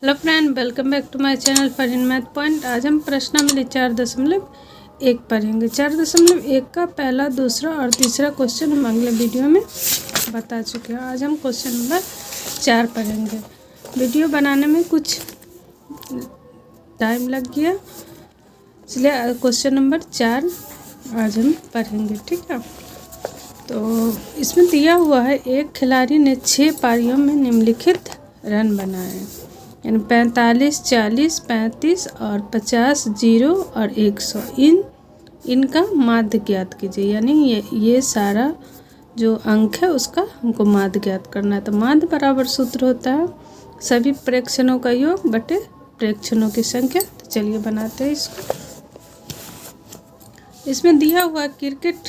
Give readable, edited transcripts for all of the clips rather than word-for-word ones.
Hello friend, welcome back to my channel for in math point. आज हम प्रश्नावली 4.1 पढ़ेंगे। 4.1 का पहला, दूसरा और तीसरा क्वेश्चन हम अगले वीडियो में बता चुके हैं। आज हम क्वेश्चन नंबर 4 पढ़ेंगे। वीडियो बनाने में कुछ टाइम लग गया, इसलिए क्वेश्चन नंबर 4 आज हम पढ़ेंगे। ठीक है, तो इसमें दिया हुआ है एक खिलाड़ी ने 6 पारियों में निम्नलिखित रन बनाए, यानी 45, 40, 35 और 50, 0 और 100। इनका माध्य ज्ञात कीजिए, यानी ये सारा जो अंक है उसका हमको माध्य ज्ञात करना है। तो माध्य बराबर सूत्र होता है सभी प्रेक्षणों का योग बटे प्रेक्षणों की संख्या। तो चलिए बनाते हैं इसको। इसमें दिया हुआ क्रिकेट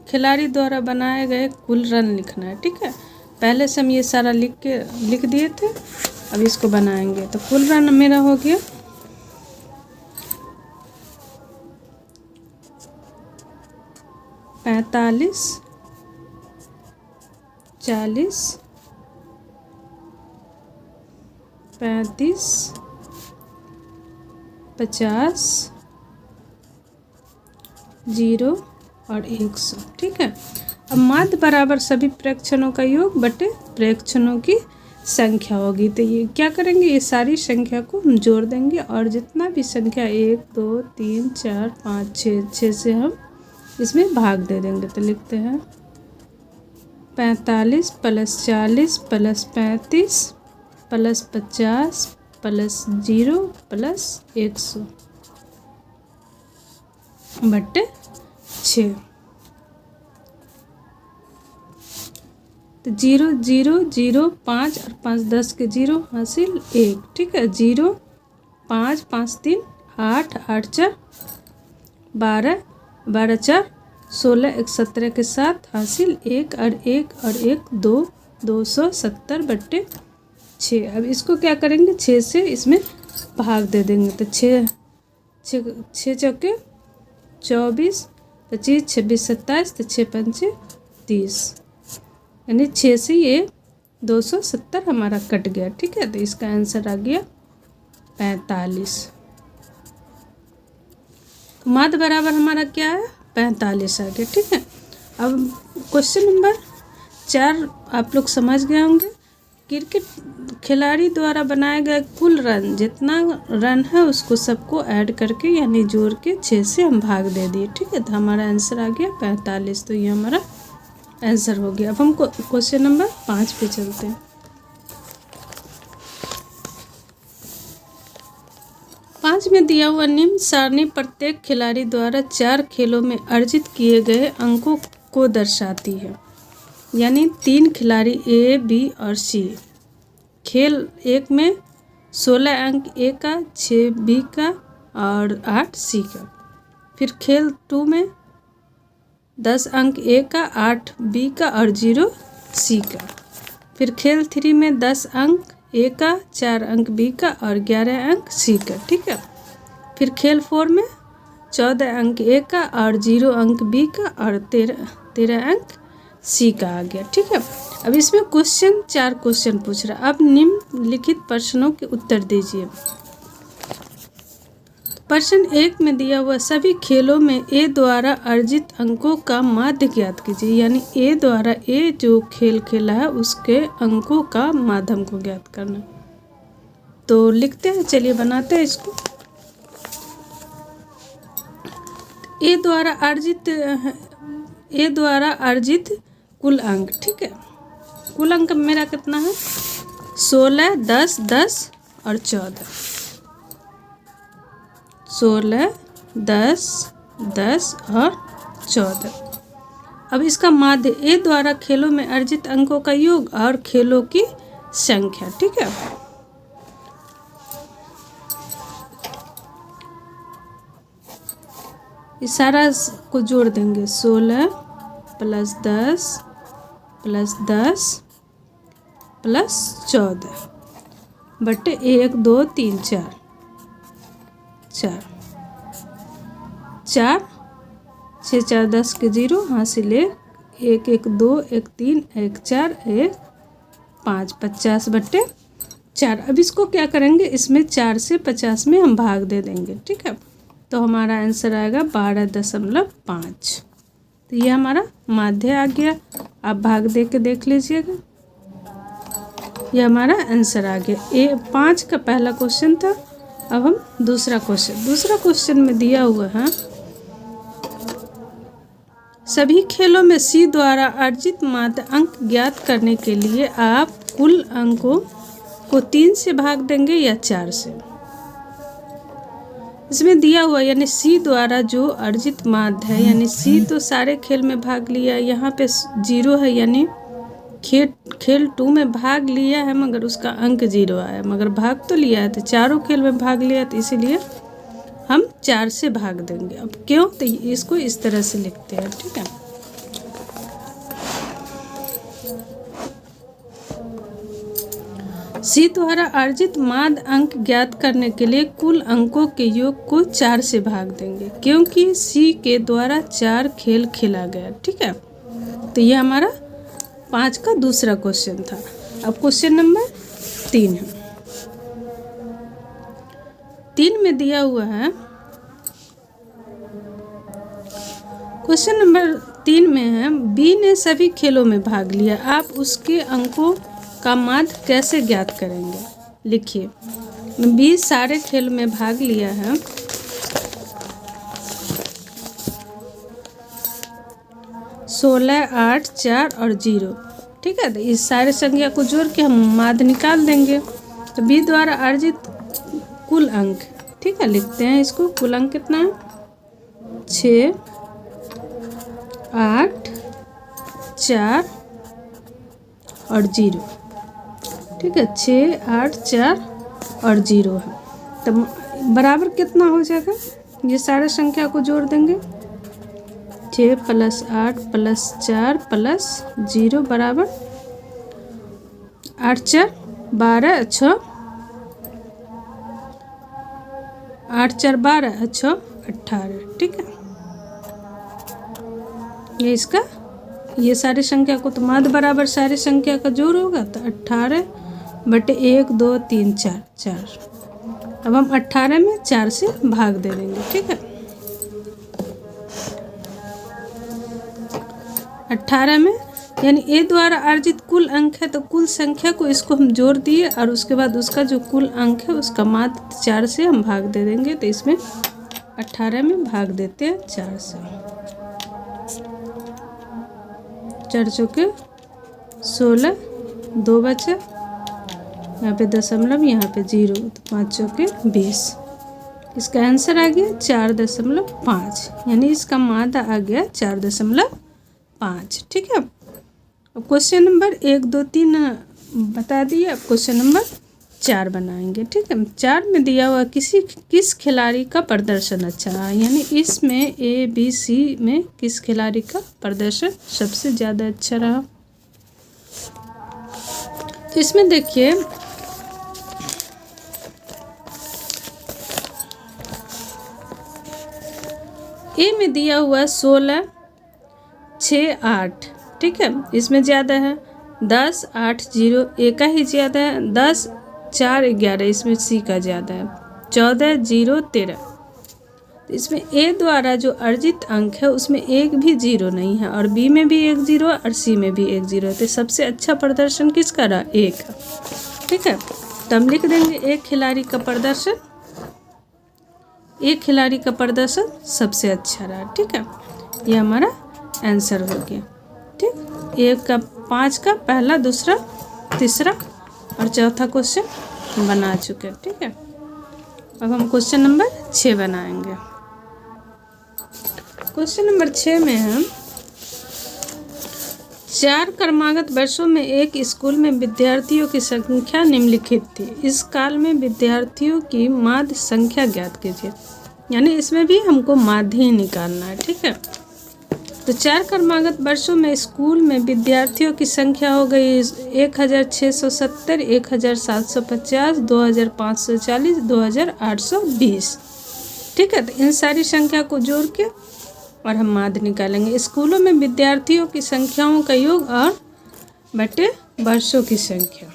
खिलाड़ी द्वारा बनाए गए कुल रन लिखना है। ठीक है, पहले से हम ये सारा लिख दिए थे, अब इसको बनाएंगे। तो कुल रन मेरा हो गया 45, 40, 35, 50, 0 और 100। ठीक है, अब माध्य बराबर सभी प्रेक्षणों का योग बटे प्रेक्षणों की संख्या होगी। तो ये क्या करेंगे, ये सारी संख्या को हम जोड़ देंगे और जितना भी संख्या 1, 2, 3, 4, 5, 6 से हम इसमें भाग दे देंगे। तो लिखते हैं 45 + 40 + 35 + 50 + 0 + 100 बटे 6। तो 0, 0, 0, 5 और 5 10 के 0 हासिल 1। ठीक है, 0, 5, 5, 3, 8, 8, 4, 12, 12, 4, 16, 1, 17 के साथ हासिल 1 और 1 और 1 2, 270 बटे 6। अब इसको क्या करेंगे, 6 से इसमें भाग दे देंगे। तो 6 चौके 24, 25, 26, 27, तो 6 पंचे 30, यानी 6 से ये 270 हमारा कट गया। ठीक है, तो इसका आंसर आ गया 45। माध्य बराबर हमारा क्या है, 45 आ गया। ठीक है, अब क्वेश्चन नंबर 4 आप लोग समझ गए होंगे। क्रिकेट खिलाड़ी द्वारा बनाए गए कुल रन, जितना रन है उसको सबको ऐड करके यानी जोड़ के 6 से हम भाग दे दिए। ठीक है, तो हमारा आंसर आ गया 45। तो ये हमारा आंसर हो गया। अब हम क्वेश्चन नंबर 5 पे चलते हैं। 5 में दिया हुआ निम्न सारणी प्रत्येक खिलाड़ी द्वारा 4 खेलों में अर्जित किए गए अंकों को दर्शाती है, यानी 3 खिलाड़ी A, B और C। खेल 1 में 16 अंक A का, 6 B का और 8 C का। फिर खेल 2 में 10 अंक A का, 8 B का और 0 C का। फिर खेल 3 में 10 अंक A का, 4 अंक B का और 11 अंक C का। ठीक है, फिर खेल 4 में 14 अंक A का और 0 अंक B का और 13 अंक C का आ गया। ठीक है, अब इसमें 4 क्वेश्चन पूछ रहा है। अब निम्नलिखित प्रश्नों के उत्तर दीजिए। प्रश्न 1 में दिया हुआ सभी खेलों में A द्वारा अर्जित अंकों का माध्य ज्ञात कीजिए, यानी A द्वारा A जो खेल खेला है उसके अंकों का माध्य हमको ज्ञात करना। तो लिखते हैं, चलिए बनाते हैं इसको। A द्वारा अर्जित कुल अंक। ठीक है, कुल अंक मेरा कितना है, 16, 10, 10 और 14। 16, 10, 10 और 14। अब इसका माध्य A द्वारा खेलों में अर्जित अंकों का योग और खेलों की संख्या। ठीक है, इस सारा को जोड़ देंगे। 16 + 10 + 10 + 14 बटे 1, 2, 3, 4, 6, 4, 10 के 0 हासिल 1, 1, 2, 1, 3, 1, 4, 1, 5, 50 बटे 4। अब इसको क्या करेंगे, इसमें 4 से 50 में हम भाग दे देंगे, ठीक है। तो हमारा आंसर आएगा 12.5। तो ये हमारा माध्य आ गया। आप भाग दे के देख लीजिएगा, ये हमारा आंसर आ गया। 5 का पहला क्वेश्चन था। अब हम दूसरा क्वेश्चन में दिया हुआ है, सभी खेलों में सी द्वारा अर्जित माध्य अंक ज्ञात करने के लिए आप कुल अंकों को 3 से भाग देंगे या 4 से। इसमें दिया हुआ यानी सी द्वारा जो अर्जित माध्य है, यानी सी तो सारे खेल में भाग लिया, यहाँ पे 0 है यानी खेल 2 में भाग लिया है मगर उसका अंक 0 आया, मगर भाग तो लिया है, तो चारों खेल में भाग लिया, तो इसीलिए हम 4 से भाग देंगे। अब क्यों, तो इसको इस तरह से लिखते हैं, ठीक है। सी द्वारा अर्जित माध्य अंक ज्ञात करने के लिए कुल अंकों के योग को 4 से भाग देंगे, क्योंकि सी के द्वारा 4 खेल खेला गया, ठीक है। तो ये हमारा 5 का दूसरा क्वेश्चन था। अब क्वेश्चन नंबर 3 है। 3 में दिया हुआ है, क्वेश्चन नंबर 3 में है, बी ने सभी खेलों में भाग लिया, आप उसके अंकों का माध्य कैसे ज्ञात करेंगे। लिखिए, बी सारे खेल में भाग लिया है, 16, 8, 4 और 0, ठीक है। तो इस सारे संख्या को जोड़ के हम माध्य निकाल देंगे। तो बी द्वारा अर्जित कुल अंक, ठीक है, लिखते हैं इसको। कुल अंक कितना है, 6, 8, 4 और 0, ठीक है। 6, 8, 4 और 0 है। तो बराबर कितना हो जाएगा, ये सारे संख्या को जोड़ देंगे। 6 + 8 + 4 + 0 बराबर 8, 4, 12, 6, 8, 4, 12, 6, 18, ठीक है। ये इसका, ये सारी संख्या को तो माध्य बराबर सारी संख्या का जोड़ होगा, तो 18/1, 2, 3, 4, 4। अब हम 18 में 4 से भाग दे देंगे, ठीक है। 18 में यानी ए द्वारा अर्जित कुल अंक है, तो कुल संख्या को इसको हम जोड़ दिए और उसके बाद उसका जो कुल अंक है उसका माध्य 4 से हम भाग दे देंगे। तो इसमें 18 में भाग देते हैं 4 से, 4 चौके 16, 2 बचे, यहाँ पे दशमलव, यहाँ पे 0, तो 5 चौके 20। इसका आंसर आ गया 4.5, यानी इसका माध्य आ गया 4.5, ठीक है। अब क्वेश्चन नंबर 1, 2, 3 बता दिए। अब क्वेश्चन नंबर 4 बनाएंगे, ठीक है। 4 में दिया हुआ किस खिलाड़ी का प्रदर्शन अच्छा रहा, यानी इसमें ABC में किस खिलाड़ी का प्रदर्शन सबसे ज़्यादा अच्छा रहा। तो इसमें देखिए, ए में दिया हुआ 16, 6, 8, ठीक है। इसमें ज़्यादा है 10, 8, 0, ए का ही ज़्यादा है। 10, 4, 11, इसमें सी का ज़्यादा है। 14, 0, 13। तो इसमें ए द्वारा जो अर्जित अंक है उसमें एक भी 0 नहीं है, और बी में भी 1 0 और सी में भी 1 0 है। तो सबसे अच्छा प्रदर्शन किसका रहा, ए का, ठीक है। तो हम लिख देंगे एक खिलाड़ी का प्रदर्शन, एक खिलाड़ी का प्रदर्शन सबसे अच्छा रहा, ठीक है। ये हमारा आंसर हो गया, ठीक। 1 का 5 का पहला, दूसरा, तीसरा और चौथा क्वेश्चन बना चुके, ठीक है। अब हम क्वेश्चन नंबर 6 बनाएंगे। क्वेश्चन नंबर 6 में हम 4 क्रमागत वर्षों में एक स्कूल में विद्यार्थियों की संख्या निम्नलिखित थी, इस काल में विद्यार्थियों की माध्य संख्या ज्ञात कीजिए। यानी इसमें भी हमको माध्य ही निकालना है, ठीक है। तो 4 क्रमागत वर्षों में स्कूल में विद्यार्थियों की संख्या हो गई 1670, 1750, 2540, 2820, ठीक है। तो इन सारी संख्या को जोड़ के और हम माध्य निकालेंगे। स्कूलों में विद्यार्थियों की संख्याओं का योग और बटे वर्षों की संख्या।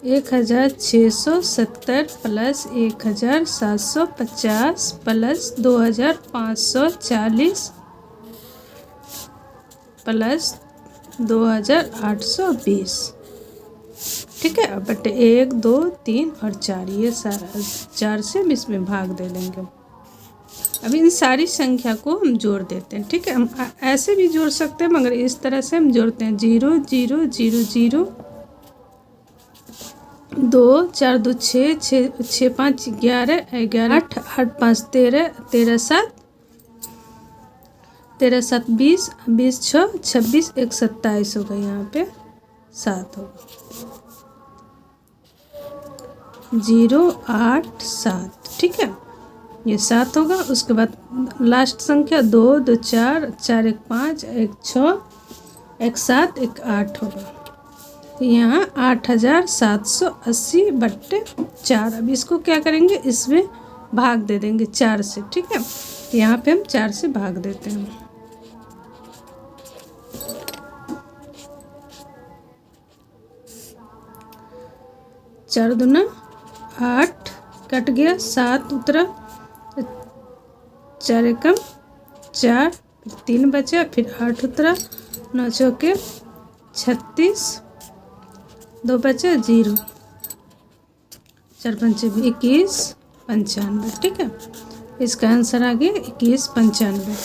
1670 प्लस 1750 प्लस 2540 प्लस 2820। ठीक है, अब बटे 1, 2, 3 और 4, ये सारा 4 से हम इसमें भाग दे देंगे। अब इन सारी संख्या को हम जोड़ देते हैं। ठीक है, हम ऐसे भी जोड़ सकते हैं, मगर इस तरह से हम जोड़ते हैं 0 0 0 0 2 4 2 6 6 6 5 11 11 8 8 5 13 13 7 13 7 20 20 6 26 1 27 होगा। यहाँ पे 7 होगा 0 8 7। ठीक है, ये 7 होगा। उसके बाद लास्ट संख्या 2 2 4 4 1 5 1 6 1 7 1 8 होगा। यहाँ 8780 बट्टे 4। अब इसको क्या करेंगे, इसमें भाग दे देंगे 4 से। ठीक है, यहाँ पे हम 4 से भाग देते हैं। चार दूना 8 कट गया, 7 उतरा, 4 एकम 4, 3 बचा, फिर 8 उतरा, 9 चौके 36, 2 बचा 0, 4 पंचे 21 95। ठीक है, इसका आंसर आ गया 21 95।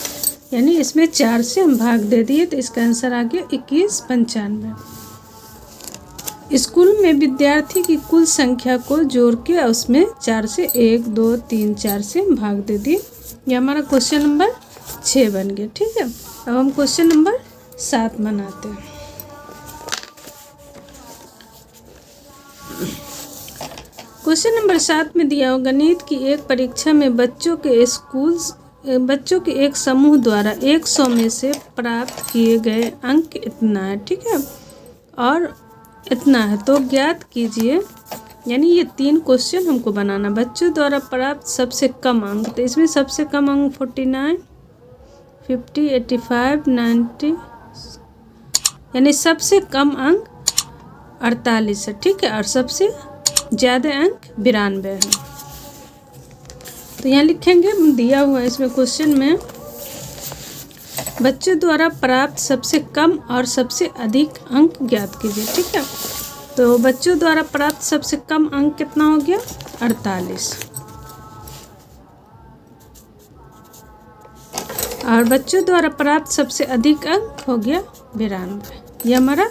यानी इसमें 4 से हम भाग दे दिए तो इसका आंसर आ गया 21 95। स्कूल में विद्यार्थी की कुल संख्या को जोड़ के उसमें 4 से 1 2 3 4 से हम भाग दे दिए। ये हमारा क्वेश्चन नंबर 6 बन गया। ठीक है, अब हम क्वेश्चन नंबर 7 बनाते हैं। क्वेश्चन नंबर 7 में दिया हो, गणित की एक परीक्षा में बच्चों के एक समूह द्वारा 100 में से प्राप्त किए गए अंक इतना है। ठीक है, और इतना है तो ज्ञात कीजिए। यानी ये 3 क्वेश्चन हमको बनाना। बच्चों द्वारा प्राप्त सबसे कम अंक, तो इसमें सबसे कम अंक 49 50 85 90, यानी सबसे कम अंक 48 है। ठीक है, और सबसे ज़्यादा अंक 92 है। तो यहाँ लिखेंगे, दिया हुआ है इसमें क्वेश्चन में, बच्चों द्वारा प्राप्त सबसे कम और सबसे अधिक अंक ज्ञात कीजिए। ठीक है, तो बच्चों द्वारा प्राप्त सबसे कम अंक कितना हो गया, 48, और बच्चों द्वारा प्राप्त सबसे अधिक अंक हो गया 92। यह हमारा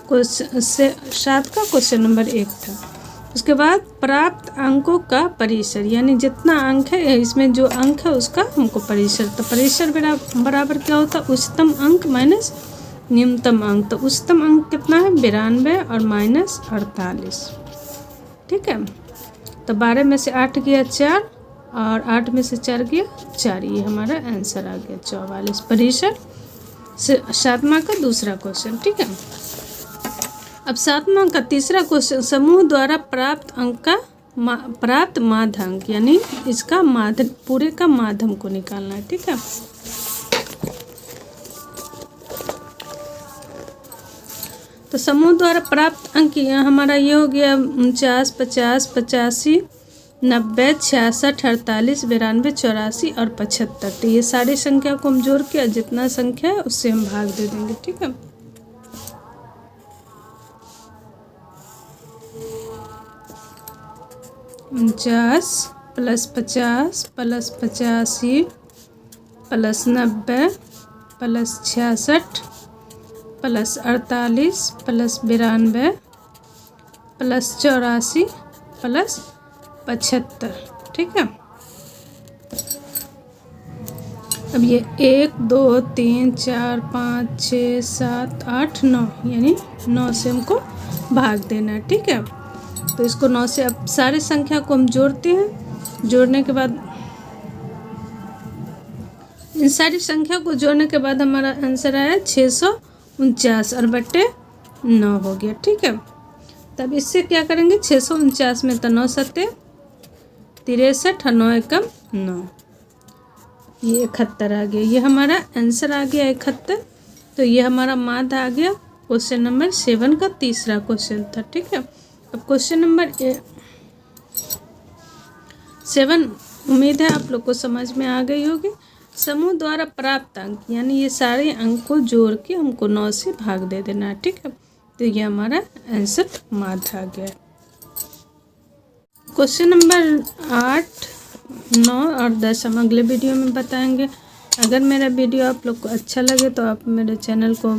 क्वेश्चन 7 का क्वेश्चन नंबर 1 था। उसके बाद प्राप्त अंकों का परिसर, यानी जितना अंक है इसमें जो अंक है उसका हमको परिसर, तो परिसर बराबर क्या होता है, उच्चतम अंक माइनस न्यूनतम अंक। तो उच्चतम अंक कितना है 92 और माइनस 48। ठीक है, तो 12 में से 8 गया 4 और 8 में से 4 गया 4, ये हमारा आंसर आ गया 44। परिसर 7वां का दूसरा क्वेश्चन। ठीक है, अब 7वां का तीसरा क्वेश्चन, समूह द्वारा प्राप्त अंक का प्राप्त माध्यांक, यानी इसका माध्य पूरे का माध्यम को निकालना है। ठीक है, तो समूह द्वारा प्राप्त अंक यहाँ हमारा ये हो गया 49 50 85 90 66 48 92 84 और 75। तो ये सारी संख्या को हम जोड़ के जितना संख्या है उससे हम भाग दे देंगे। ठीक है, उनचास plus 50 plus 85 plus 90 plus 66 plus 48 plus 92 plus 84 plus 75। ठीक है, अब ये 1 2 3 4 5 6 7 8 9, यानी 9 से हमको भाग देना है। ठीक है, तो इसको 9 से अब सारे संख्या को हम जोड़ते हैं। जोड़ने के बाद इन सारी संख्या को जोड़ने के बाद हमारा आंसर आया 649 और बट्टे 9 हो गया। ठीक है, तब इससे क्या करेंगे, 649 में तो 9 सत्ते 63 और 9 एकम 9, ये 71 आ गया। ये हमारा आंसर आ गया 71। तो ये हमारा माध्य आ गया क्वेश्चन नंबर 7 का तीसरा क्वेश्चन था। ठीक है, अब क्वेश्चन नंबर 7, उम्मीद है आप लोग को समझ में आ गई होगी। समूह द्वारा प्राप्त अंक, यानी ये सारे अंक को जोड़ के हमको 9 से भाग दे देना है, ठीक है। तो ये हमारा आंसर माध्य आ गया। क्वेश्चन नंबर 8, 9 और 10 हम अगले वीडियो में बताएंगे। अगर मेरा वीडियो आप लोग को अच्छा लगे तो आप मेरे चैनल को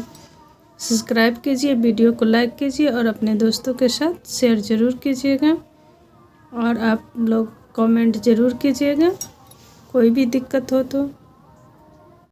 सब्सक्राइब कीजिए, वीडियो को लाइक कीजिए और अपने दोस्तों के साथ शेयर ज़रूर कीजिएगा। और आप लोग कमेंट ज़रूर कीजिएगा कोई भी दिक्कत हो तो।